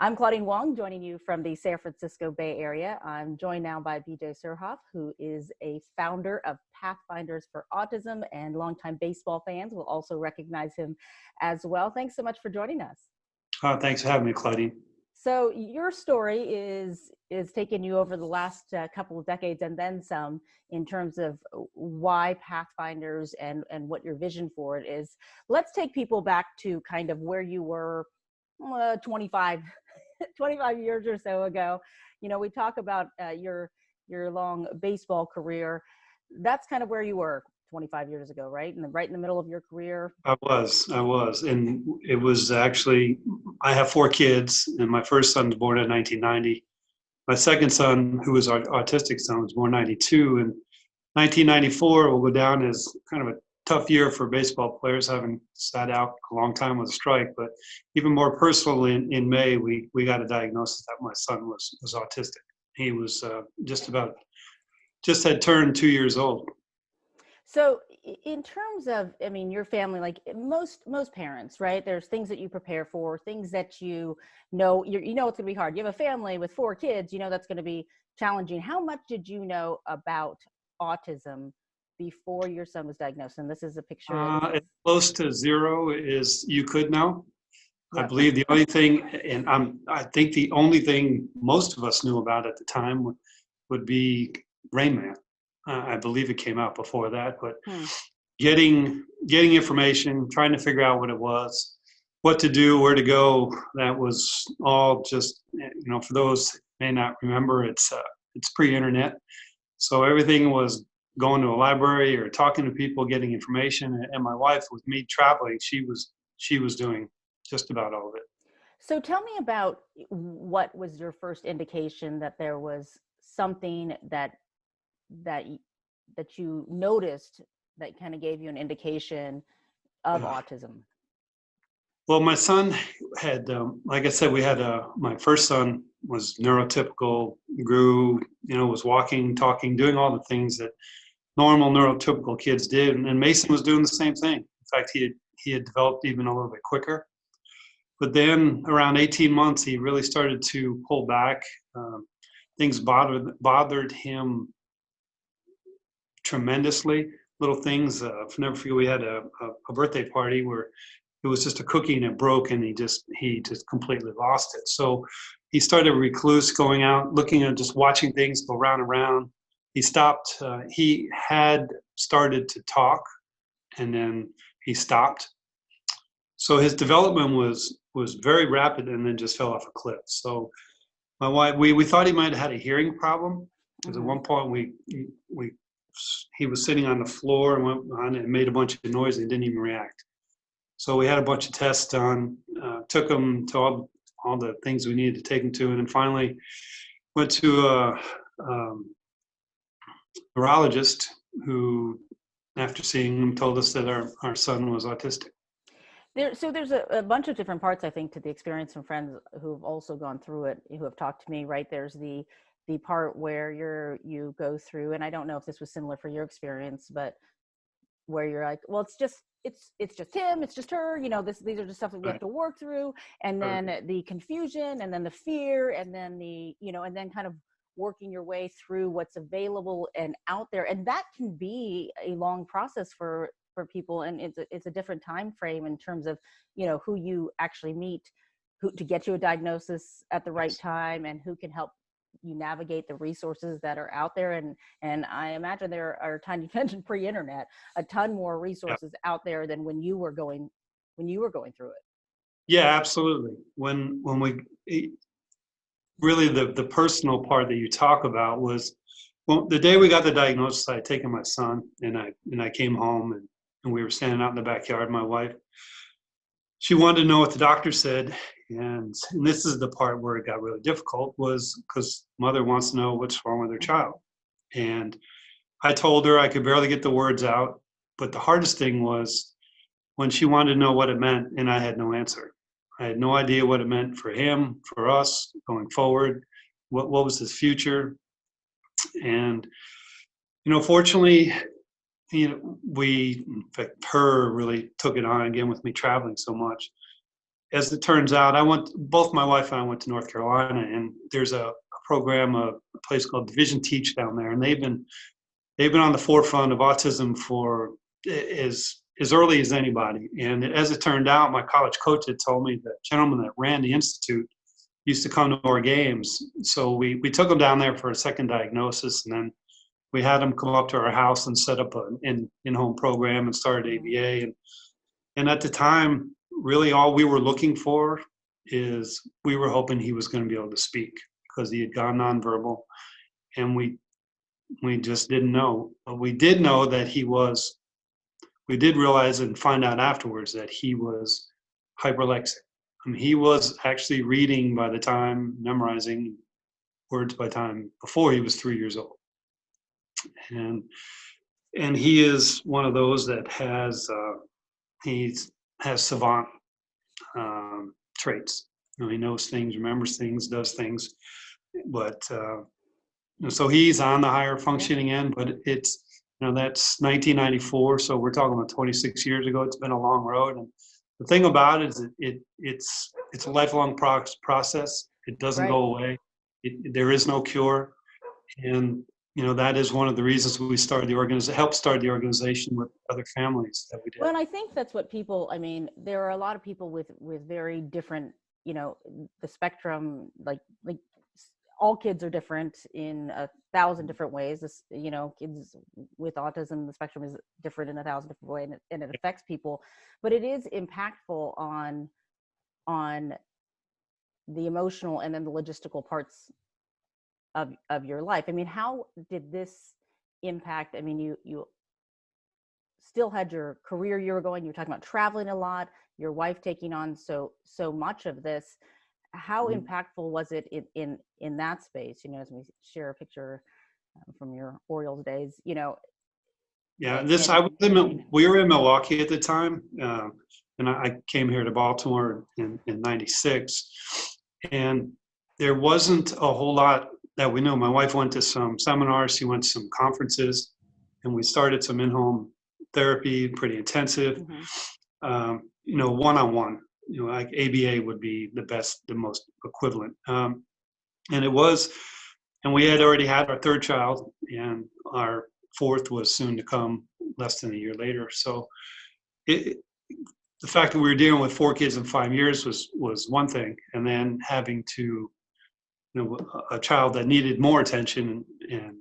I'm Claudine Wong, joining you from the San Francisco Bay Area. I'm joined now by BJ Surhoff, who is a founder of Pathfinders for Autism, and longtime baseball fans will also recognize him as well. Thanks so much for joining us. Thanks for having me, Claudine. So your story is taking you over the last couple of decades and then some in terms of why Pathfinders and what your vision for it is. Let's take people back to kind of where you were 25 years or so ago. You know, we talk about your long baseball career. That's kind of where you were 25 years ago, right? And right in the middle of your career. I was. And it was actually, I have 4 kids, and my first son was born in 1990. My second son, who was our autistic son, was born in 92. And 1994 will go down as kind of a tough year for baseball players, having sat out a long time with a strike. But even more personal, in May, we got a diagnosis that my son was autistic. He was just had turned 2 years old. So in terms of, I mean, your family, like most parents, right? There's things that you prepare for, things that you know it's going to be hard. You have a family with 4 kids, you know that's going to be challenging. How much did you know about autism before your son was diagnosed? And this is a picture. As close to zero as you could know. Yep. I believe the only thing, and I think the only thing most of us knew about at the time would be Rain Man. I believe it came out before that, but getting information, trying to figure out what it was, what to do, where to go, that was all just, for those who may not remember, it's pre-internet. So everything was going to a library or talking to people, getting information. And my wife, with me traveling, she was doing just about all of it. So tell me about what was your first indication that there was something that you noticed that kind of gave you an indication of autism? Well, my son had, like I said, we had my first son was neurotypical, grew, was walking, talking, doing all the things that normal neurotypical kids did. And Mason was doing the same thing. In fact, he had developed even a little bit quicker. But then around 18 months, he really started to pull back. Things bothered him tremendously. Little things. I'll never forget, we had a birthday party where it was just a cookie and it broke, and he just completely lost it. So he started recluse, going out, looking at just watching things go round and round. He stopped. He had started to talk, and then he stopped. So his development was very rapid, and then just fell off a cliff. So my wife, we thought he might have had a hearing problem, because at one point he was sitting on the floor and went on and made a bunch of noise and didn't even react. So we had a bunch of tests done, took him to all the things we needed to take him to, and then finally went to a neurologist who, after seeing him, told us that our son was autistic. So there's a bunch of different parts, I think, to the experience from friends who've also gone through it, who have talked to me, right? There's the part where you go through, and I don't know if this was similar for your experience, but where you're like, well, it's just him, it's just her, these are just stuff that we have to work through. And then the confusion, and then the fear, and then and then kind of working your way through what's available and out there. And that can be a long process for people. And it's a different time frame in terms of, who you actually meet, who to get you a diagnosis at the right time, and who can help you navigate the resources that are out there. And I imagine there are a ton, you mentioned pre-internet, a ton more resources out there than when you were going through it. Yeah, absolutely. When we really, the personal part that you talk about was, well, the day we got the diagnosis, I had taken my son, and I came home, and we were standing out in the backyard. My wife, she wanted to know what the doctor said. And this is the part where it got really difficult, was because mother wants to know what's wrong with her child. And I told her I could barely get the words out. But the hardest thing was when she wanted to know what it meant, and I had no answer. I had no idea what it meant for him, for us going forward. What was his future? And, fortunately, in fact, her really took it on, again, with me traveling so much. as it turns out, both my wife and I went to North Carolina, and there's a program, a place called Division Teach down there, and they've been on the forefront of autism for as early as anybody. And as it turned out, my college coach had told me the gentleman that ran the institute used to come to our games. So we took him down there for a second diagnosis, and then we had him come up to our house and set up an in-home program and started ABA. And at the time, really all we were looking for is we were hoping he was going to be able to speak, because he had gone nonverbal, and we just didn't know. But we did know that we did realize and find out afterwards that he was hyperlexic. I mean, he was actually reading by the time, memorizing words by time before he was 3 years old. And he is one of those that he has savant traits. He knows things, remembers things, does things, but so he's on the higher functioning end. But it's that's 1994, so we're talking about 26 years ago. It's been a long road, and the thing about it is it's a lifelong process. It doesn't go away. There is no cure, and that is one of the reasons we started helped start the organization with other families that we did. Well, and I think that's what people, there are a lot of people with very different, the spectrum, like all kids are different in 1,000 different ways. This, kids with autism, the spectrum is different in 1,000 different ways, and it affects people, but it is impactful on the emotional and then the logistical parts of your life. How did this impact? You still had your career you were going, you were talking about traveling a lot, your wife taking on so much of this. How impactful was it in that space? As we share a picture from your Orioles days, Yeah, we were in Milwaukee at the time, and I came here to Baltimore in '96, and there wasn't a whole lot that we knew. My wife went to some seminars, she went to some conferences, and we started some in-home therapy, pretty intensive, one-on-one. Like ABA would be the most equivalent. And we had already had our third child, and our fourth was soon to come less than a year later. So the fact that we were dealing with 4 kids in 5 years was one thing. And then having to, a child that needed more attention, and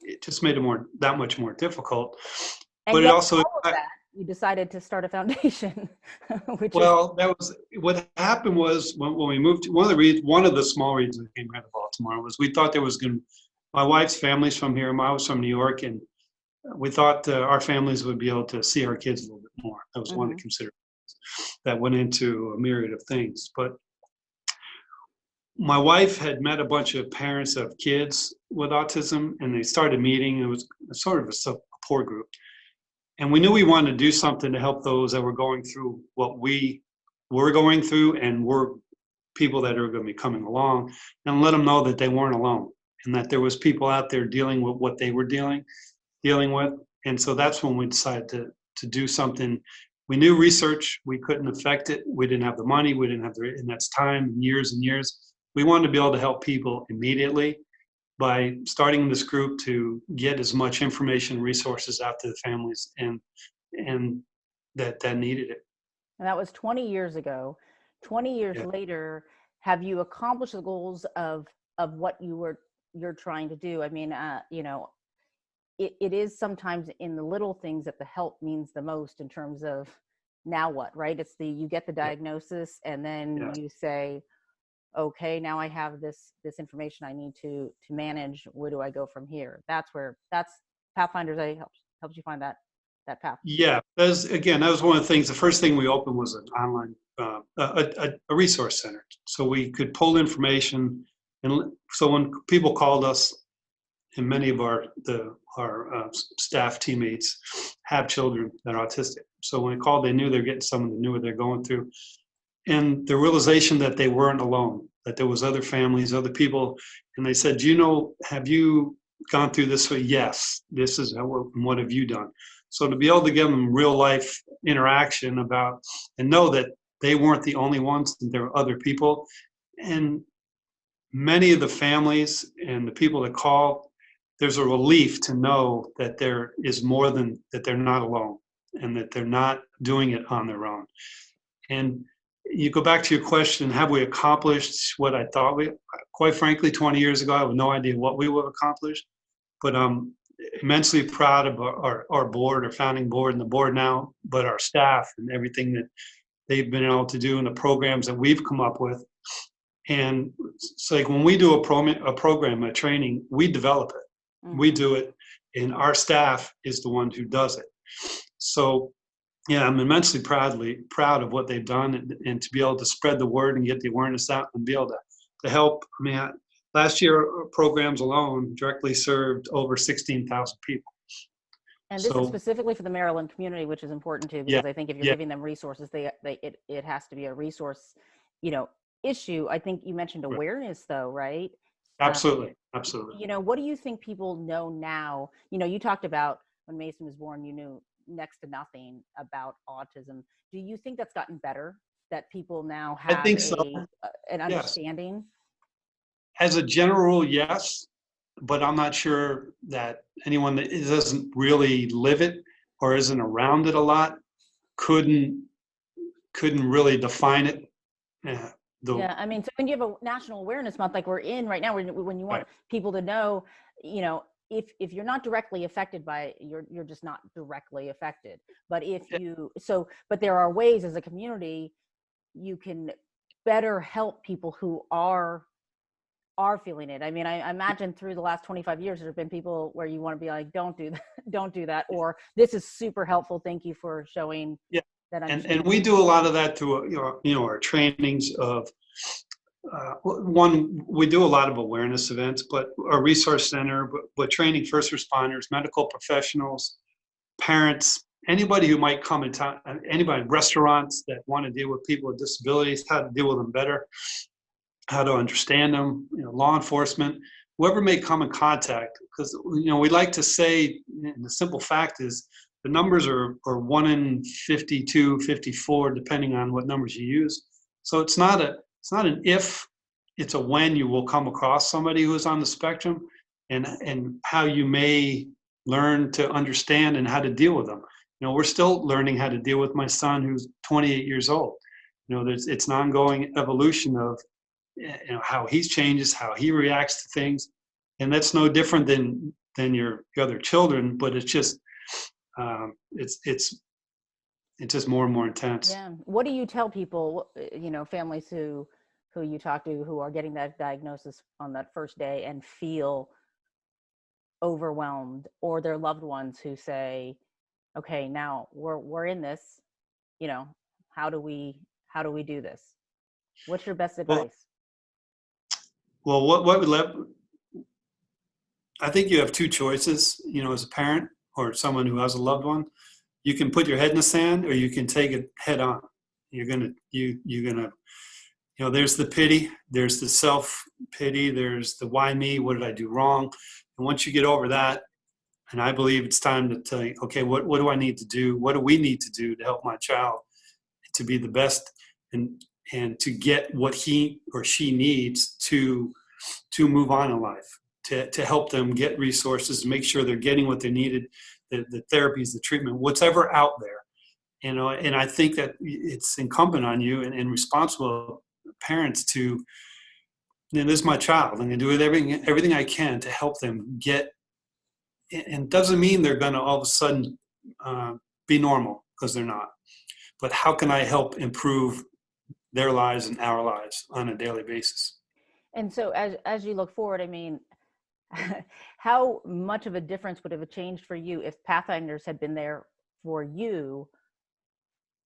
it just made it that much more difficult. And but it also, you decided to start a foundation. That was what happened. Was when we moved. One of the small reasons we came here to Baltimore was we thought there was going to. My wife's family's from here. I was from New York, and we thought our families would be able to see our kids a little bit more. That was one of the considerations that went into a myriad of things. But my wife had met a bunch of parents of kids with autism, and they started meeting. It was sort of a support group. And we knew we wanted to do something to help those that were going through what we were going through, and were people that are going to be coming along, and let them know that they weren't alone, and that there was people out there dealing with what they were dealing with. And so that's when we decided to do something. We knew research, we couldn't affect it. We didn't have the money, we didn't have and that's time, years and years. We wanted to be able to help people immediately by starting this group to get as much information, resources out to the families and that needed it. And that was 20 years ago. 20 years later, have you accomplished the goals of what you're trying to do? It is sometimes in the little things that the help means the most, in terms of now what, right? It's you get the diagnosis, and then you say, okay, now I have this information I need to manage. Where do I go from here? That's Pathfinders helps you find that path. Yeah, that was one of the things. The first thing we opened was an online a resource center, so we could pull information. And so when people called us, and many of our staff teammates have children that are autistic, so when they called, they knew they're getting someone that knew what they're going through. And the realization that they weren't alone, that there was other families, other people. And they said, have you gone through this? Yes, this is what have you done? So to be able to give them real life interaction about, and know that they weren't the only ones. There were other people. And many of the families and the people that call, there's a relief to know that there is more than that, they're not alone and that they're not doing it on their own. And you go back to your question, have we accomplished what I thought we, quite frankly, 20 years ago, I have no idea what we would have accomplished, but I'm immensely proud of our board, our founding board and the board now, but our staff and everything that they've been able to do and the programs that we've come up with. And it's like when we do a program, a training, we develop it. We do it, and our staff is the one who does it. So, yeah, I'm immensely proud of what they've done, and to be able to spread the word and get the awareness out and be able to help. I mean, last year, our programs alone directly served over 16,000 people. And this is specifically for the Maryland community, which is important too, because I think if you're giving them resources, it has to be a resource, issue. I think you mentioned awareness though, right? Absolutely. Absolutely. What do you think people know now? You talked about when Mason was born, you knew next to nothing about autism. Do you think that's gotten better, that people now have an understanding? Yes. As a general rule, yes, but I'm not sure that anyone that doesn't really live it or isn't around it a lot couldn't really define it. Yeah, I mean, so when you have a national awareness month like we're in right now, when you want people to know, if you're not directly affected by it, you're just not directly affected. But but there are ways as a community you can better help people who are feeling it. I mean, I imagine through the last 25 years, there have been people where you want to be like, don't do that, don't do that, or this is super helpful. Thank you for showing. Yeah. And we do a lot of that through our trainings of we do a lot of awareness events, but our resource center, but training first responders, medical professionals, parents, anybody who might come in town, anybody, restaurants that want to deal with people with disabilities, how to deal with them better, how to understand them, law enforcement, whoever may come in contact, because we like to say, the simple fact is, the numbers are 1 in 52, 54, depending on what numbers you use. So it's not an if, it's a when you will come across somebody who is on the spectrum, and how you may learn to understand and how to deal with them. We're still learning how to deal with my son who's 28 years old. It's an ongoing evolution of how he changes, how he reacts to things, and that's no different than your other children, but it's just it's just more and more intense. Yeah. What do you tell people, families who you talk to who are getting that diagnosis on that first day and feel overwhelmed, or their loved ones who say, okay, now we're in this, how do we do this? What's your best advice? Well, what would I think you have two choices, as a parent or someone who has a loved one. You can put your head in the sand, or you can take it head on. You're gonna there's the pity, there's the self-pity, there's the why me, what did I do wrong? And once you get over that, and I believe it's time to tell you, okay, what do I need to do? What do we need to do to help my child to be the best and to get what he or she needs to move on in life, to help them get resources, make sure they're getting what they needed, the therapies, the treatment, whatever out there. And I think that it's incumbent on you and responsible parents to, this is my child, I'm going to do everything I can to help them get, and doesn't mean they're going to all of a sudden be normal, because they're not. But how can I help improve their lives and our lives on a daily basis? And so as you look forward, I mean, how much of a difference would have changed for you if Pathfinders had been there for you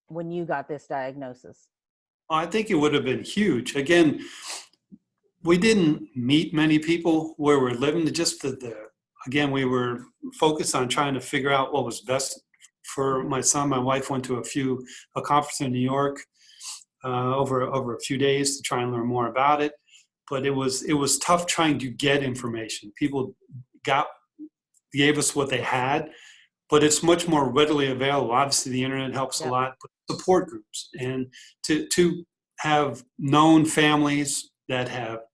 when you got this diagnosis? I think it would have been huge. Again, we didn't meet many people where we're living. Just again, we were focused on trying to figure out what was best for my son. My wife went to a conference in New York over a few days to try and learn more about it. But it was tough trying to get information. People gave us what they had, but it's much more readily available. Obviously, the internet helps a lot, but support groups, and to have known families that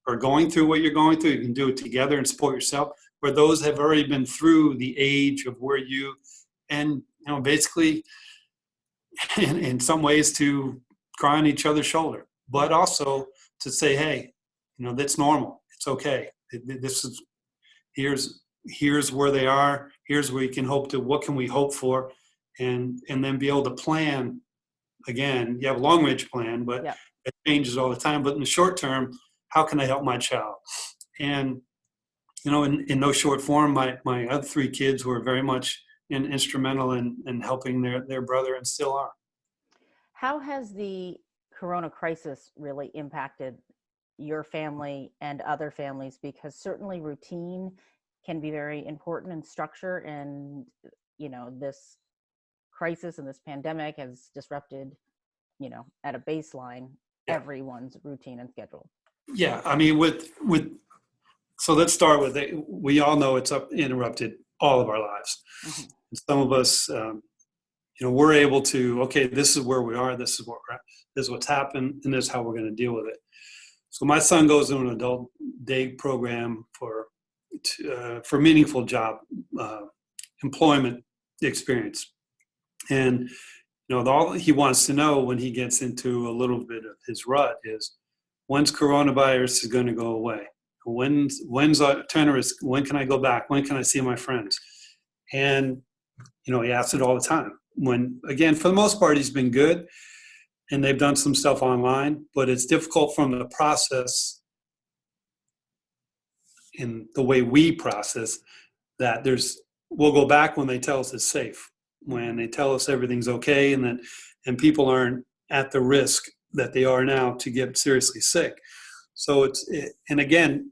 are going through what you're going through. You can do it together and support yourself. Where those have already been through the age of where and basically, in some ways, to cry on each other's shoulder, but also to say, hey, that's normal. It's okay. This is here's where they are. Here's where you can hope to. What can we hope for? And then be able to plan. Again, you have a long range plan, but it changes all the time. But in the short term, how can I help my child? And in no short form, my other three kids were very much instrumental in helping their brother, and still are. How has the Corona crisis really impacted your family and other families? Because certainly routine can be very important in structure, and this crisis and this pandemic has disrupted, at a baseline, everyone's routine and schedule. Yeah, I mean, so let's start with it. We all know it's interrupted all of our lives. Mm-hmm. Some of us, we're able to, okay, this is where we are. This is what's happened, and this is how we're going to deal with it. So my son goes to an adult day program for meaningful job employment experience, and all he wants to know when he gets into a little bit of his rut is, when's coronavirus is going to go away? When's Turner is? When can I go back? When can I see my friends? And he asks it all the time. When, again, for the most part, he's been good, and they've done some stuff online, but it's difficult from the process in the way we process that. We'll go back when they tell us it's safe, when they tell us everything's okay, and people aren't at the risk that they are now to get seriously sick. So and again,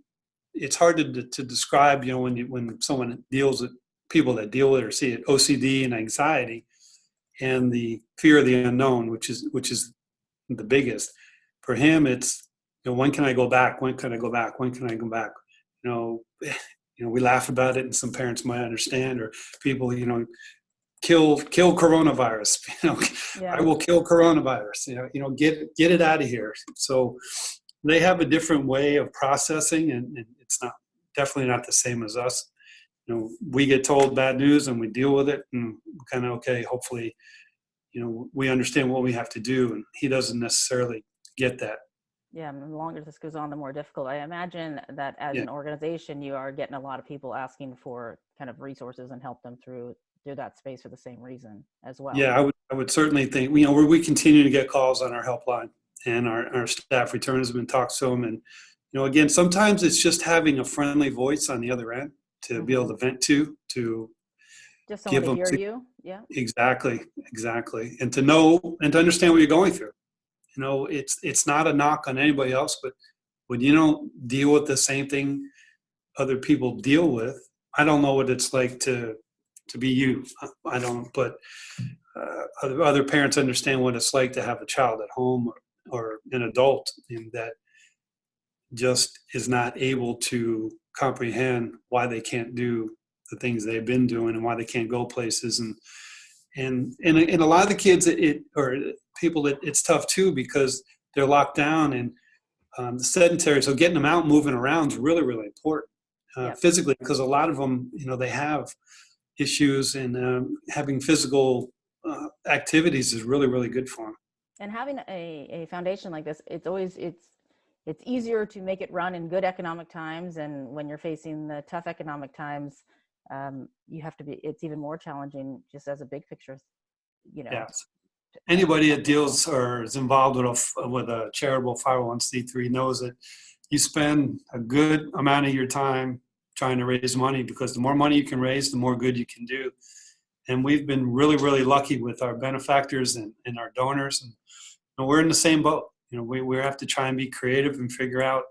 it's hard to describe, when someone deals with people that deal with it or see it, OCD and anxiety and the fear of the unknown, which is the biggest. For him, it's, when can I go back? When can I go back? When can I go back? We laugh about it, and some parents might understand, or people, kill coronavirus. I will kill coronavirus. Get it out of here. So they have a different way of processing, and it's definitely not the same as us. We get told bad news and we deal with it, and kind of, okay, hopefully, we understand what we have to do, and he doesn't necessarily get that. Yeah, and the longer this goes on, the more difficult. I imagine that as an organization, you are getting a lot of people asking for kind of resources and help them through that space for the same reason as well. Yeah, I would certainly think, we continue to get calls on our helpline, and our staff returns them and talks to them. And, again, sometimes it's just having a friendly voice on the other end to be able to vent to just someone to hear you. Yeah, exactly. And to know and to understand what you're going through. It's not a knock on anybody else, but when you don't deal with the same thing other people deal with, I don't know what it's like to be you. I don't, but other parents understand what it's like to have a child at home or an adult that just is not able to comprehend why they can't do the things they've been doing, and why they can't go places. And a lot of the kids, or people, it's tough too, because they're locked down and the sedentary. So getting them out, moving around is really, really important physically, because a lot of them, they have issues, and having physical activities is really, really good for them. And having a foundation like this, it's easier to make it run in good economic times, and when you're facing the tough economic times, you have to be. It's even more challenging, just as a big picture. Yes. Anybody that deals or is involved with a charitable 501c3 knows that you spend a good amount of your time trying to raise money, because the more money you can raise, the more good you can do. And we've been really, really lucky with our benefactors and our donors, and we're in the same boat. We have to try and be creative and figure out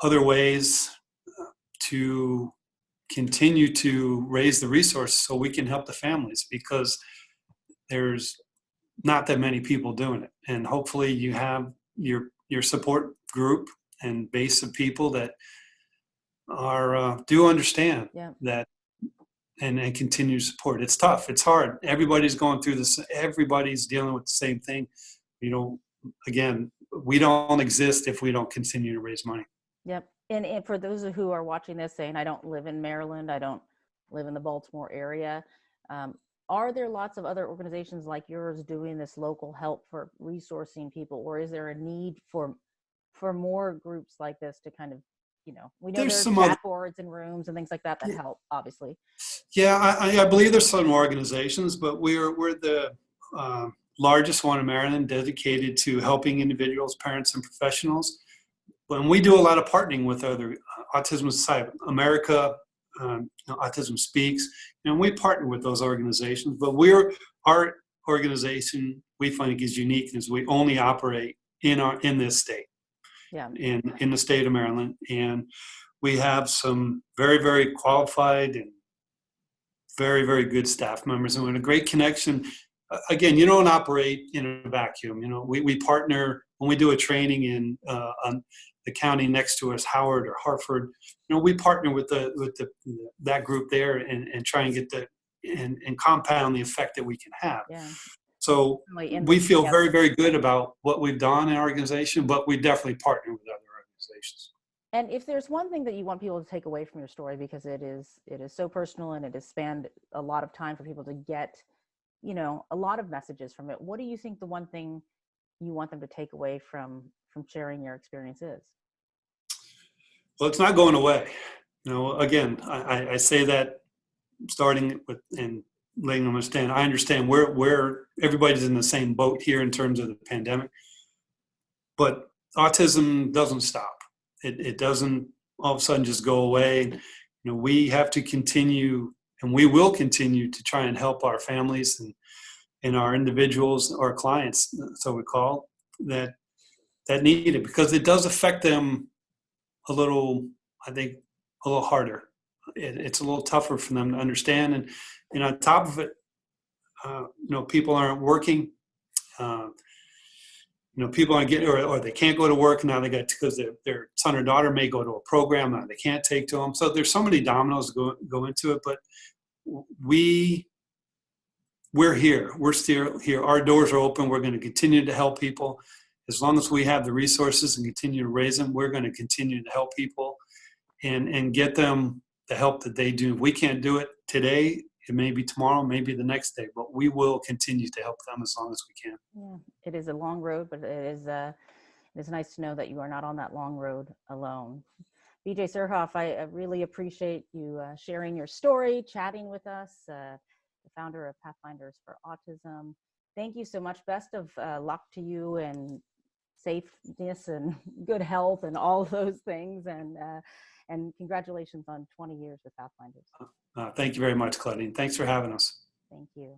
other ways to continue to raise the resources so we can help the families, because there's not that many people doing it. And hopefully you have your support group and base of people that are do understand that and continue support. It's tough. It's hard. Everybody's going through this. Everybody's dealing with the same thing. You know, again, we don't exist if we don't continue to raise money. Yep. And for those who are watching this saying, I don't live in Maryland, I don't live in the Baltimore area, are there lots of other organizations like yours doing this local help for resourcing people, or is there a need for more groups like this to kind of, we know There's there's some other, chat boards and rooms and things like that help, obviously. yeah, I believe there's some organizations, but we're the largest one in Maryland dedicated to helping individuals, parents, and professionals. When we do a lot of partnering with other Autism Society of America, Autism Speaks, and we partner with those organizations. But our organization, we find is unique, is we only operate in this state, Yeah. in the state of Maryland, and we have some very, very qualified and very, very good staff members, and we're in a great connection. Again, you don't operate in a vacuum. You know, we partner when we do a training in on the county next to us, Howard or Hartford. You know, we partner with that group there and try and get and compound the effect that we can have. Yeah. So we feel very, very good about what we've done in our organization, but we definitely partner with other organizations. And if there's one thing that you want people to take away from your story, because it is so personal and it has spanned a lot of time for people to get, a lot of messages from it, what do you think the one thing you want them to take away from sharing your experience is? Well, it's not going away. You know, again, I say that starting with and letting them understand. I understand where everybody's in the same boat here in terms of the pandemic, but autism doesn't stop. It doesn't all of a sudden just go away. You know, we have to continue, and we will continue to try and help our families and our individuals, our clients, so we call that need it, because it does affect them a little. I think a little harder. It's a little tougher for them to understand, and on top of it, people aren't working. People aren't getting, or they can't go to work now. They got, because their son or daughter may go to a program that they can't take to them. So there's so many dominoes go into it. But we're here. We're still here. Our doors are open. We're going to continue to help people as long as we have the resources and continue to raise them. We're going to continue to help people and get them the help that they do. If we can't do it today, it may be tomorrow, maybe the next day, but we will continue to help them as long as we can. Yeah, it is a long road, but it is nice to know that you are not on that long road alone. BJ Surhoff, I really appreciate you sharing your story, chatting with us, the founder of Pathfinders for Autism. Thank you so much. Best of luck to you, and safeness and good health and all those things. And congratulations on 20 years with Pathfinders. Thank you very much, Claudine. Thanks for having us. Thank you.